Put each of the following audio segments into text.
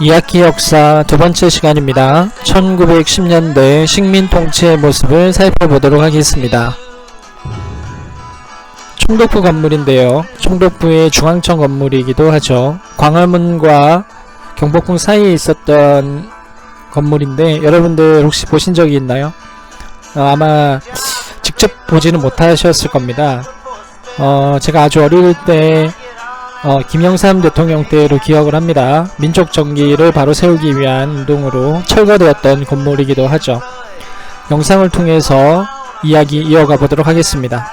이야기 역사 두 번째 시간입니다. 1910년대 식민 통치의 모습을 살펴보도록 하겠습니다. 총독부 건물인데요. 총독부의 중앙청 건물이기도 하죠. 광화문과 경복궁 사이에 있었던 건물인데 여러분들 혹시 보신 적이 있나요? 아마 직접 보지는 못하셨을 겁니다. 제가 아주 어릴 때 김영삼 대통령 때로 기억을 합니다. 민족 정기를 바로 세우기 위한 운동으로 철거되었던 건물이기도 하죠. 영상을 통해서 이야기 이어가 보도록 하겠습니다.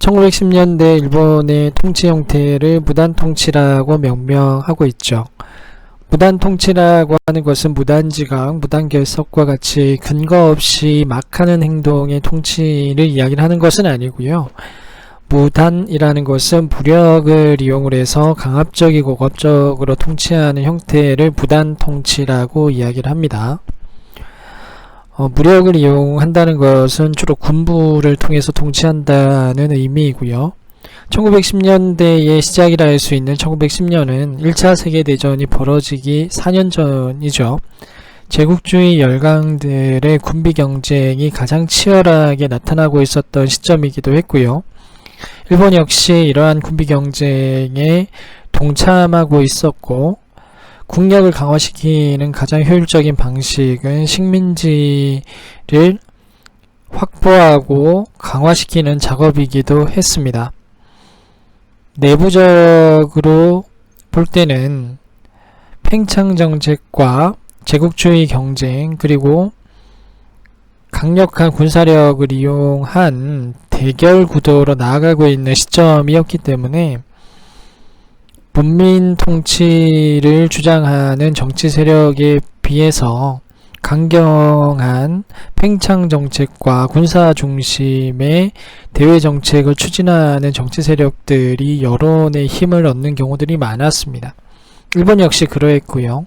(1910년대) 일본의 통치 형태를 무단통치라고 명명하고 있죠. 무단통치라고 하는 것은 무단지각, 무단결석과 같이 근거 없이 막 하는 행동의 통치를 이야기를 하는 것은 아니고요. 무단이라는 것은 무력을 이용을 해서 강압적이고 억압적으로 통치하는 형태를 무단통치라고 이야기를 합니다. 무력을 이용한다는 것은 주로 군부를 통해서 통치한다는 의미이고요. 1910년대의 시작이라 할 수 있는 1910년은 1차 세계대전이 벌어지기 4년 전이죠. 제국주의 열강들의 군비 경쟁이 가장 치열하게 나타나고 있었던 시점이기도 했고요. 일본 역시 이러한 군비 경쟁에 동참하고 있었고, 국력을 강화시키는 가장 효율적인 방식은 식민지를 확보하고 강화시키는 작업이기도 했습니다. 내부적으로 볼 때는 팽창 정책과 제국주의 경쟁, 그리고 강력한 군사력을 이용한 대결 구도로 나아가고 있는 시점이었기 때문에 문민 통치를 주장하는 정치 세력에 비해서 강경한 팽창 정책과 군사 중심의 대외 정책을 추진하는 정치 세력들이 여론의 힘을 얻는 경우들이 많았습니다. 일본 역시 그러했고요.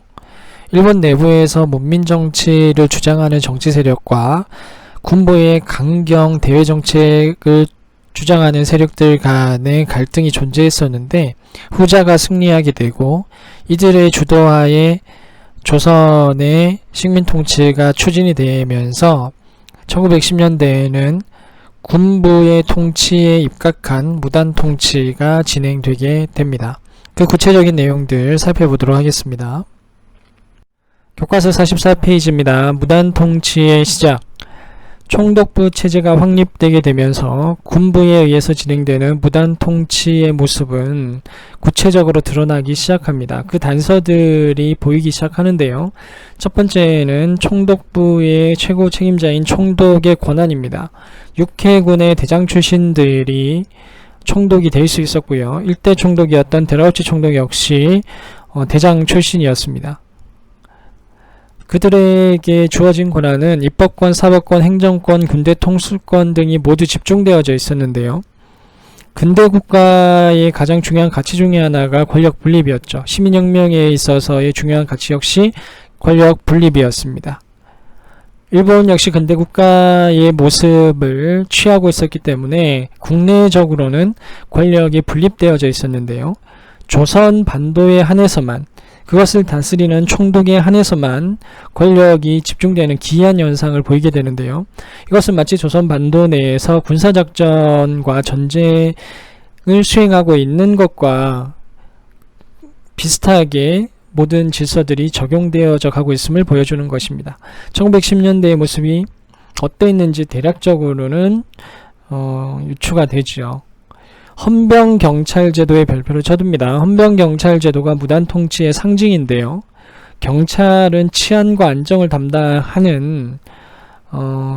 일본 내부에서 문민 정치를 주장하는 정치 세력과 군부의 강경 대외 정책을 주장하는 세력들 간의 갈등이 존재했었는데, 후자가 승리하게 되고 이들의 주도하에 조선의 식민 통치가 추진이 되면서 1910년대에는 군부의 통치에 입각한 무단 통치가 진행되게 됩니다. 그 구체적인 내용들 살펴보도록 하겠습니다. 교과서 44페이지입니다. 무단 통치의 시작. 총독부 체제가 확립되게 되면서 군부에 의해서 진행되는 무단 통치의 모습은 구체적으로 드러나기 시작합니다. 그 단서들이 보이기 시작하는데요. 첫 번째는 총독부의 최고 책임자인 총독의 권한입니다. 육해군의 대장 출신들이 총독이 될 수 있었고요. 일대 총독이었던 데라우치 총독 역시 대장 출신이었습니다. 그들에게 주어진 권한은 입법권, 사법권, 행정권, 군대 통수권 등이 모두 집중되어져 있었는데요. 근대 국가의 가장 중요한 가치 중에 하나가 권력 분립이었죠. 시민혁명에 있어서의 중요한 가치 역시 권력 분립이었습니다. 일본 역시 근대 국가의 모습을 취하고 있었기 때문에 국내적으로는 권력이 분립되어져 있었는데요. 조선 반도에 한해서만, 그것을 다스리는 총독에 한해서만 권력이 집중되는 기이한 현상을 보이게 되는데요. 이것은 마치 조선 반도 내에서 군사작전과 전쟁을 수행하고 있는 것과 비슷하게 모든 질서들이 적용되어져 가고 있음을 보여주는 것입니다. 1910년대의 모습이 어떠했는지 대략적으로는 유추가 되죠. 헌병경찰제도의 별표를 쳐둡니다. 헌병경찰제도가 무단통치의 상징인데요. 경찰은 치안과 안정을 담당하는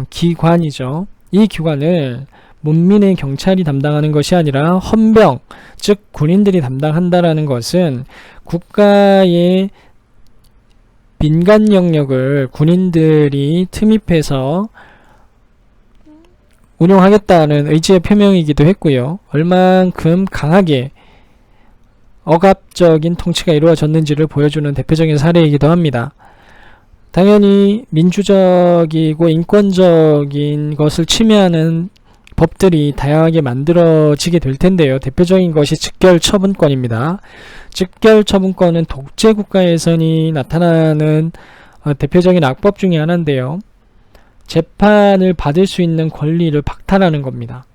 기관이죠. 이 기관을 문민의 경찰이 담당하는 것이 아니라 헌병, 즉 군인들이 담당한다라는 것은 국가의 민간 영역을 군인들이 침입해서 운용하겠다는 의지의 표명이기도 했고요. 얼만큼 강하게 억압적인 통치가 이루어졌는지를 보여주는 대표적인 사례이기도 합니다. 당연히 민주적이고 인권적인 것을 침해하는 법들이 다양하게 만들어지게 될 텐데요. 대표적인 것이 직결처분권입니다. 직결처분권은 독재국가에서니 나타나는 대표적인 악법 중에 하나인데요. 재판을 받을 수 있는 권리를 박탈하는 겁니다.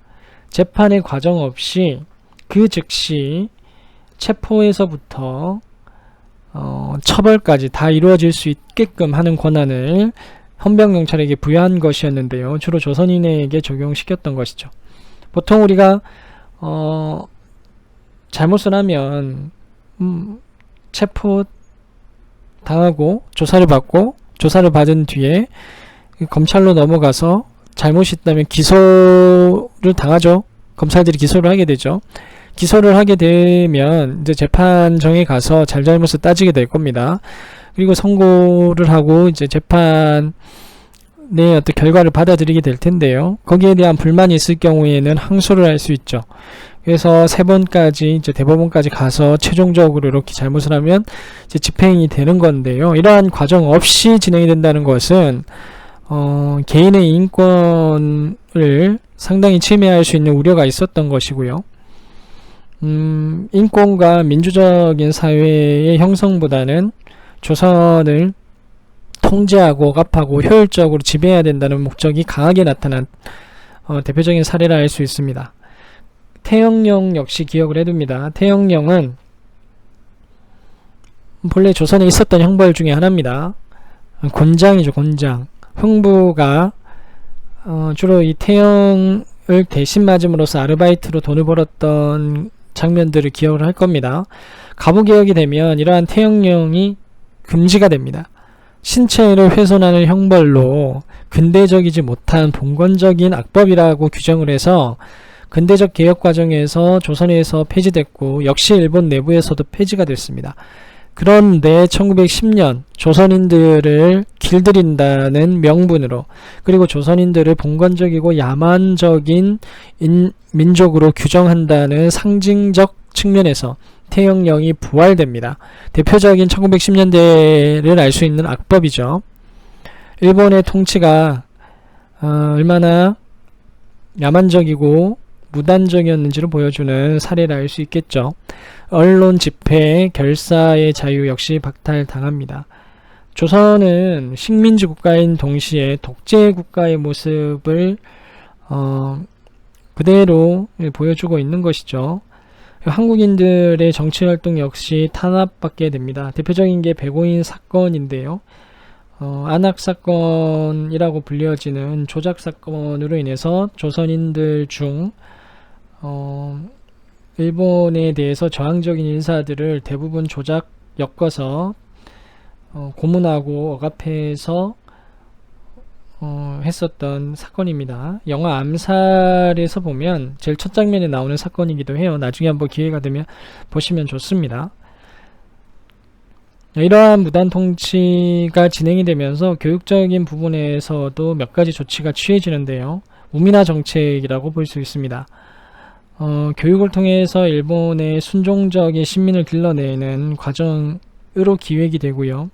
재판의 과정 없이 그 즉시 체포에서부터 처벌까지 다 이루어질 수 있게끔 하는 권한을 헌병경찰에게 부여한 것이었는데요. 주로 조선인에게 적용시켰던 것이죠. 보통 우리가 잘못을 하면 체포 당하고 조사를 받고, 조사를 받은 뒤에 검찰로 넘어가서 잘못이 있다면 기소를 당하죠. 검찰들이 기소를 하게 되죠. 기소를 하게 되면 이제 재판정에 가서 잘잘못을 따지게 될 겁니다. 그리고 선고를 하고 이제 재판의 어떤 결과를 받아들이게 될 텐데요. 거기에 대한 불만이 있을 경우에는 항소를 할 수 있죠. 그래서 3번까지 이제 대법원까지 가서 최종적으로 이렇게 잘못을 하면 이제 집행이 되는 건데요. 이러한 과정 없이 진행이 된다는 것은 개인의 인권을 상당히 침해할 수 있는 우려가 있었던 것이고요. 인권과 민주적인 사회의 형성보다는 조선을 통제하고 억압하고 효율적으로 지배해야 된다는 목적이 강하게 나타난 대표적인 사례라 할 수 있습니다. 태영령 역시 기억을 해둡니다. 태영령은 본래 조선에 있었던 형벌 중에 하나입니다. 곤장이죠, 곤장. 흥부가 주로 이 태영을 대신 맞음으로써 아르바이트로 돈을 벌었던 장면들을 기억을 할 겁니다. 가부개혁이 되면 이러한 태영령이 금지가 됩니다. 신체를 훼손하는 형벌로 근대적이지 못한 봉건적인 악법이라고 규정을 해서 근대적 개혁 과정에서 조선에서 폐지됐고 역시 일본 내부에서도 폐지가 됐습니다. 그런데 1910년 조선인들을 길들인다는 명분으로, 그리고 조선인들을 봉건적이고 야만적인 민족으로 규정한다는 상징적 측면에서 태영령이 부활됩니다. 대표적인 1910년대를 알 수 있는 악법이죠. 일본의 통치가 얼마나 야만적이고 무단적이었는지를 보여주는 사례를 알 수 있겠죠. 언론 집회, 결사의 자유 역시 박탈당합니다. 조선은 식민지 국가인 동시에 독재 국가의 모습을 그대로 보여주고 있는 것이죠. 한국인들의 정치활동 역시 탄압받게 됩니다. 대표적인 게 백오인 사건인데요. 안학사건이라고 불려지는 조작사건으로 인해서 조선인들 중 일본에 대해서 저항적인 인사들을 대부분 조작 엮어서 고문하고 억압해서 했었던 사건입니다. 영화 암살에서 보면 제일 첫 장면에 나오는 사건이기도 해요. 나중에 한번 기회가 되면 보시면 좋습니다. 이러한 무단 통치가 진행이 되면서 교육적인 부분에서도 몇 가지 조치가 취해지는데요. 우민화 정책이라고 볼 수 있습니다. 교육을 통해서 일본의 순종적인 신민을 길러내는 과정으로 기획이 되고요.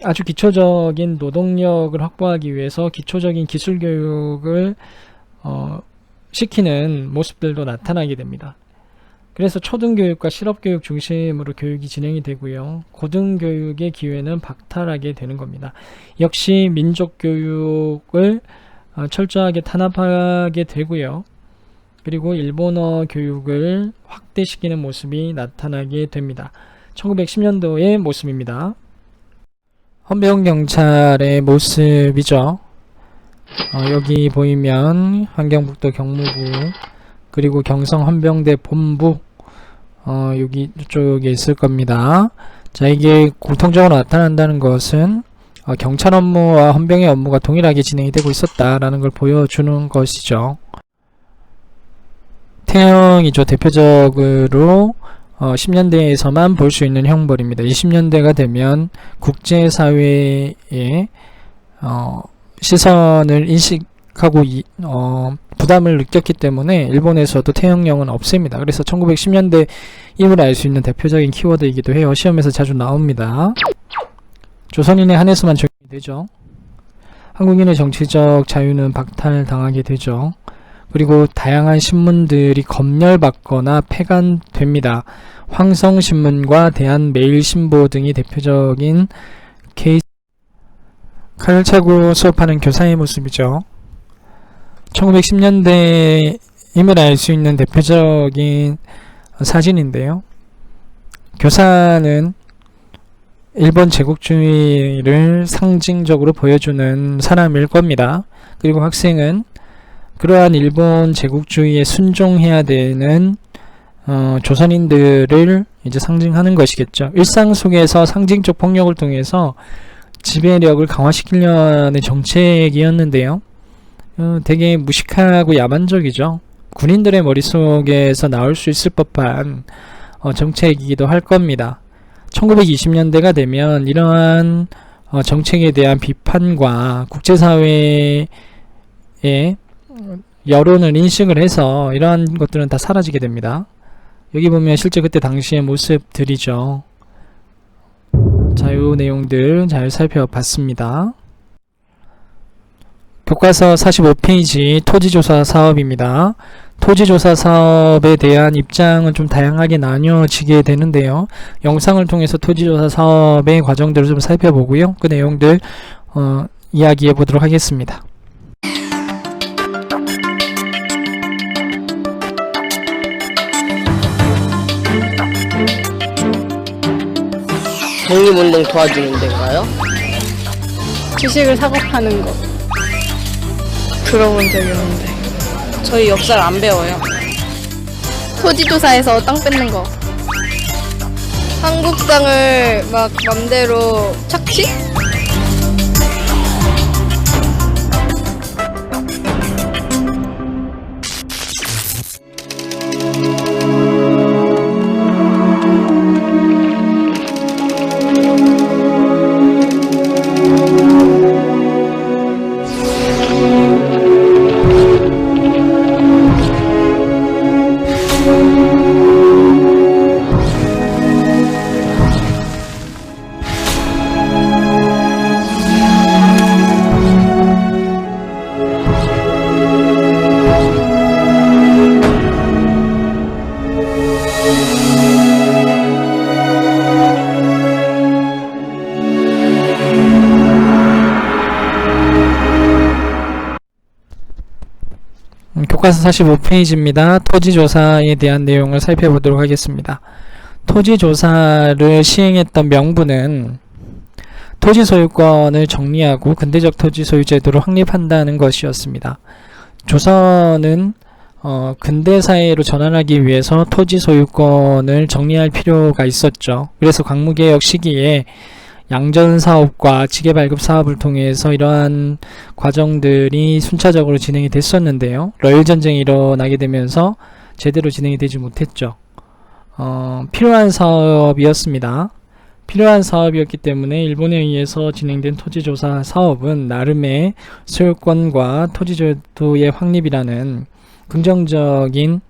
아주 기초적인 노동력을 확보하기 위해서 기초적인 기술 교육을 시키는 모습들도 나타나게 됩니다. 그래서 초등교육과 실업교육 중심으로 교육이 진행이 되고요. 고등교육의 기회는 박탈하게 되는 겁니다. 역시 민족교육을 철저하게 탄압하게 되고요. 그리고 일본어 교육을 확대시키는 모습이 나타나게 됩니다. 1910년도의 모습입니다. 헌병경찰의 모습이죠. 여기 보이면 환경북도 경무부, 그리고 경성 헌병대 본부, 여기 이쪽에 있을 겁니다. 자, 이게 공통적으로 나타난다는 것은 경찰 업무와 헌병의 업무가 동일하게 진행이 되고 있었다라는 걸 보여주는 것이죠. 태형이죠. 대표적으로 10년대에서만 볼 수 있는 형벌입니다. 20년대가 되면 국제사회의 시선을 인식하고 부담을 느꼈기 때문에 일본에서도 태형령은 없앱니다. 그래서 1910년대 임을 알 수 있는 대표적인 키워드이기도 해요. 시험에서 자주 나옵니다. 조선인에 한해서만 적용이 되죠. 한국인의 정치적 자유는 박탈당하게 되죠. 그리고 다양한 신문들이 검열받거나 폐간됩니다. 황성신문과 대한매일신보 등이 대표적인 케이스. 칼을 차고 수업하는 교사의 모습이죠. 1910년대임을 알 수 있는 대표적인 사진인데요. 교사는 일본 제국주의를 상징적으로 보여주는 사람일 겁니다. 그리고 학생은 그러한 일본 제국주의에 순종해야 되는 조선인들을 이제 상징하는 것이겠죠. 일상 속에서 상징적 폭력을 통해서 지배력을 강화시키려는 정책이었는데요. 되게 무식하고 야만적이죠. 군인들의 머릿속에서 나올 수 있을 법한 정책이기도 할 겁니다. 1920년대가 되면 이러한 정책에 대한 비판과 국제사회의 여론을 인식을 해서 이러한 것들은 다 사라지게 됩니다. 여기 보면 실제 그때 당시의 모습들이죠. 자, 요 내용들 잘 살펴봤습니다. 교과서 45페이지 토지조사 사업입니다. 토지조사 사업에 대한 입장은 좀 다양하게 나뉘어지게 되는데요. 영상을 통해서 토지조사 사업의 과정들을 좀 살펴보고요. 그 내용들 이야기해 보도록 하겠습니다. 독립운동 도와주는 데인가요? 주식을 사고 파는 거. 들어본 적이 없는데. 저희 역사를 안 배워요. 토지조사에서 땅 뺏는 거. 한국 땅을 막 맘대로 착취? 교과서 45페이지입니다. 토지조사에 대한 내용을 살펴보도록 하겠습니다. 토지조사를 시행했던 명분은 토지 소유권을 정리하고 근대적 토지 소유 제도를 확립한다는 것이었습니다. 조선은 근대사회로 전환하기 위해서 토지 소유권을 정리할 필요가 있었죠. 그래서 광무개혁 시기에 양전사업과 지계발급 사업을 통해서 이러한 과정들이 순차적으로 진행이 됐었는데요. 러일전쟁이 일어나게 되면서 제대로 진행이 되지 못했죠. 필요한 사업이었습니다. 필요한 사업이었기 때문에 일본에 의해서 진행된 토지조사 사업은 나름의 소유권과 토지제도의 확립이라는 긍정적인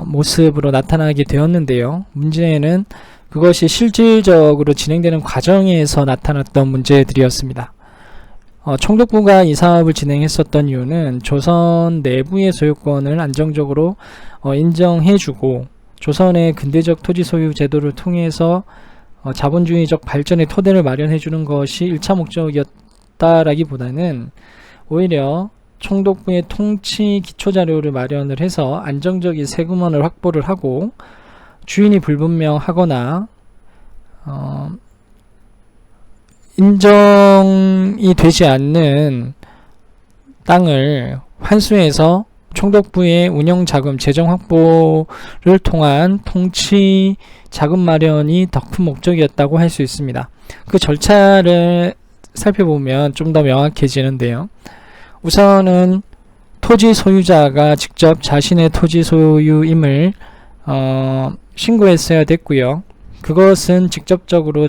모습으로 나타나게 되었는데요. 문제는 그것이 실질적으로 진행되는 과정에서 나타났던 문제들이었습니다. 총독부가 이 사업을 진행했었던 이유는 조선 내부의 소유권을 안정적으로 인정해주고 조선의 근대적 토지 소유 제도를 통해서 자본주의적 발전의 토대를 마련해주는 것이 1차 목적이었다라기보다는 오히려 총독부의 통치 기초자료를 마련을 해서 안정적인 세금원을 확보를 하고 주인이 불분명하거나 인정이 되지 않는 땅을 환수해서 총독부의 운영자금, 재정 확보를 통한 통치 자금 마련이 더 큰 목적이었다고 할 수 있습니다. 그 절차를 살펴보면 좀 더 명확해지는데요. 우선은 토지 소유자가 직접 자신의 토지 소유임을 신고했어야 됐고요. 그것은 직접적으로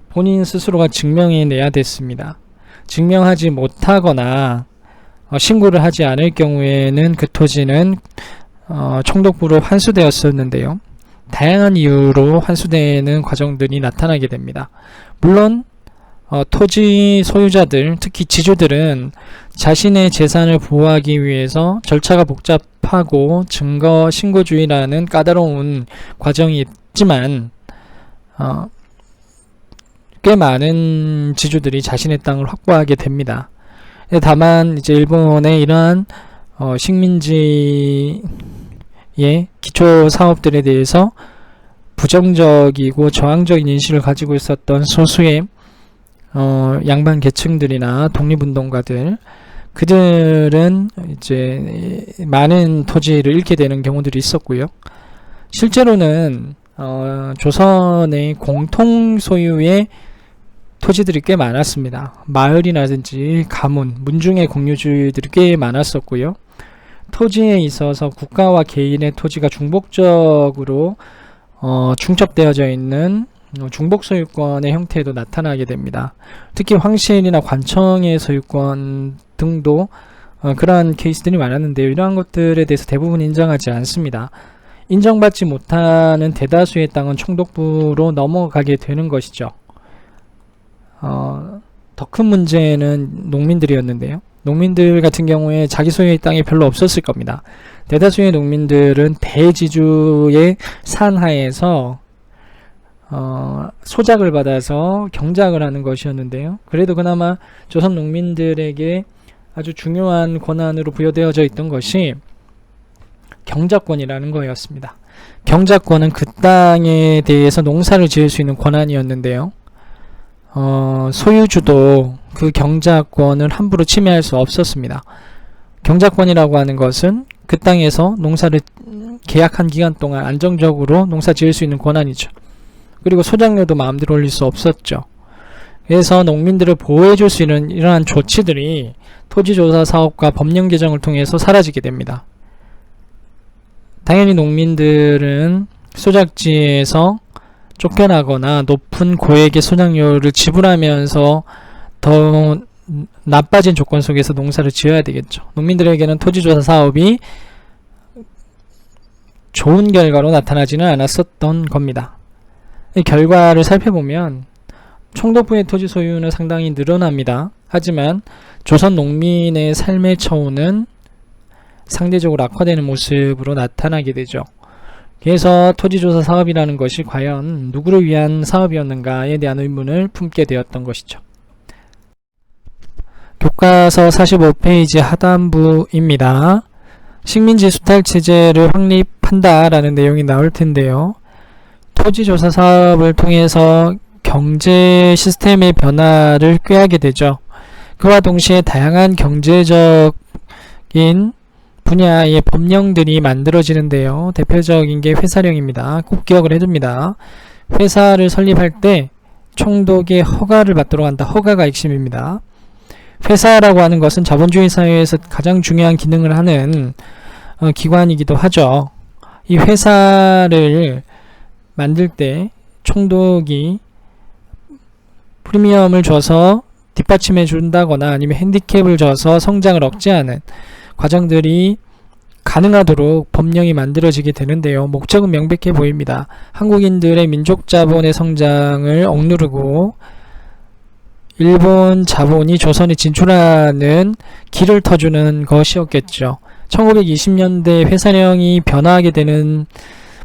본인 스스로가 증명해내야 됐습니다. 증명하지 못하거나 신고를 하지 않을 경우에는 그 토지는 총독부로 환수되었었는데요. 다양한 이유로 환수되는 과정들이 나타나게 됩니다. 물론 토지 소유자들, 특히 지주들은 자신의 재산을 보호하기 위해서 절차가 복잡하고 증거 신고주의라는 까다로운 과정이 있지만 꽤 많은 지주들이 자신의 땅을 확보하게 됩니다. 다만 이제 일본의 이러한 식민지의 기초 사업들에 대해서 부정적이고 저항적인 인식을 가지고 있었던 소수의 양반 계층들이나 독립운동가들, 그들은 이제 많은 토지를 잃게 되는 경우들이 있었고요. 실제로는 조선의 공통 소유의 토지들이 꽤 많았습니다. 마을이라든지 가문, 문중의 공유주들이 꽤 많았었고요. 토지에 있어서 국가와 개인의 토지가 중복적으로 중첩되어져 있는 중복소유권의 형태도 나타나게 됩니다. 특히 황실이나 관청의 소유권 등도 그러한 케이스들이 많았는데요. 이러한 것들에 대해서 대부분 인정하지 않습니다. 인정받지 못하는 대다수의 땅은 총독부로 넘어가게 되는 것이죠. 더 큰 문제는 농민들이었는데요. 농민들 같은 경우에 자기 소유의 땅이 별로 없었을 겁니다. 대다수의 농민들은 대지주의 산하에서 소작을 받아서 경작을 하는 것이었는데요. 그래도 그나마 조선 농민들에게 아주 중요한 권한으로 부여되어져 있던 것이 경작권이라는 거였습니다. 경작권은 그 땅에 대해서 농사를 지을 수 있는 권한이었는데요. 소유주도 그 경작권을 함부로 침해할 수 없었습니다. 경작권이라고 하는 것은 그 땅에서 농사를 계약한 기간 동안 안정적으로 농사 지을 수 있는 권한이죠. 그리고 소작료도 마음대로 올릴 수 없었죠. 그래서 농민들을 보호해 줄 수 있는 이러한 조치들이 토지조사 사업과 법령 개정을 통해서 사라지게 됩니다. 당연히 농민들은 소작지에서 쫓겨나거나 높은 고액의 소작료를 지불하면서 더 나빠진 조건 속에서 농사를 지어야 되겠죠. 농민들에게는 토지조사 사업이 좋은 결과로 나타나지는 않았었던 겁니다. 이 결과를 살펴보면 총독부의 토지 소유는 상당히 늘어납니다. 하지만 조선 농민의 삶의 처우는 상대적으로 악화되는 모습으로 나타나게 되죠. 그래서 토지조사 사업이라는 것이 과연 누구를 위한 사업이었는가에 대한 의문을 품게 되었던 것이죠. 교과서 45페이지 하단부입니다. 식민지 수탈체제를 확립한다 라는 내용이 나올 텐데요. 토지조사 사업을 통해서 경제 시스템의 변화를 꾀하게 되죠. 그와 동시에 다양한 경제적인 분야의 법령들이 만들어지는데요. 대표적인 게 회사령입니다. 꼭 기억을 해둡니다. 회사를 설립할 때 총독의 허가를 받도록 한다. 허가가 핵심입니다. 회사라고 하는 것은 자본주의 사회에서 가장 중요한 기능을 하는 기관이기도 하죠. 이 회사를 만들 때 총독이 프리미엄을 줘서 뒷받침해 준다거나 아니면 핸디캡을 줘서 성장을 억제하는 과정들이 가능하도록 법령이 만들어지게 되는데요. 목적은 명백해 보입니다. 한국인들의 민족 자본의 성장을 억누르고 일본 자본이 조선에 진출하는 길을 터주는 것이었겠죠. 1920년대 회사령이 변화하게 되는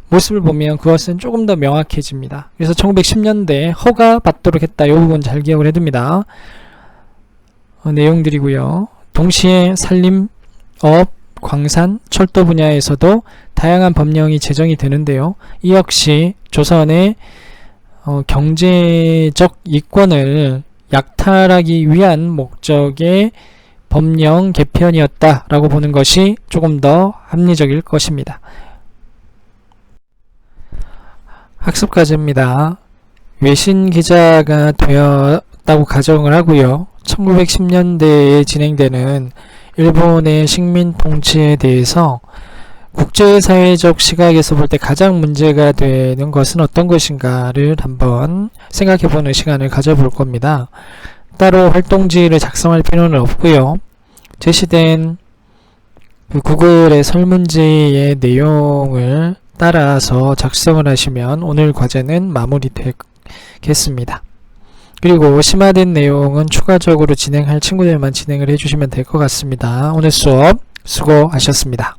모습을 보면 그것은 조금 더 명확해집니다. 그래서 1910년대 허가 받도록 했다. 이 부분 잘 기억을 해둡니다. 내용들이고요. 동시에 산림업, 광산, 철도 분야에서도 다양한 법령이 제정이 되는데요. 이 역시 조선의 경제적 이권을 약탈하기 위한 목적의 법령 개편이었다라고 보는 것이 조금 더 합리적일 것입니다. 학습과제입니다. 외신 기자가 되었다고 가정을 하고요. 1910년대에 진행되는 일본의 식민 통치에 대해서 국제사회적 시각에서 볼 때 가장 문제가 되는 것은 어떤 것인가를 한번 생각해보는 시간을 가져볼 겁니다. 따로 활동지를 작성할 필요는 없고요. 제시된 구글의 설문지의 내용을 따라서 작성을 하시면 오늘 과제는 마무리되겠습니다. 그리고 심화된 내용은 추가적으로 진행할 친구들만 진행을 해주시면 될 것 같습니다. 오늘 수업 수고하셨습니다.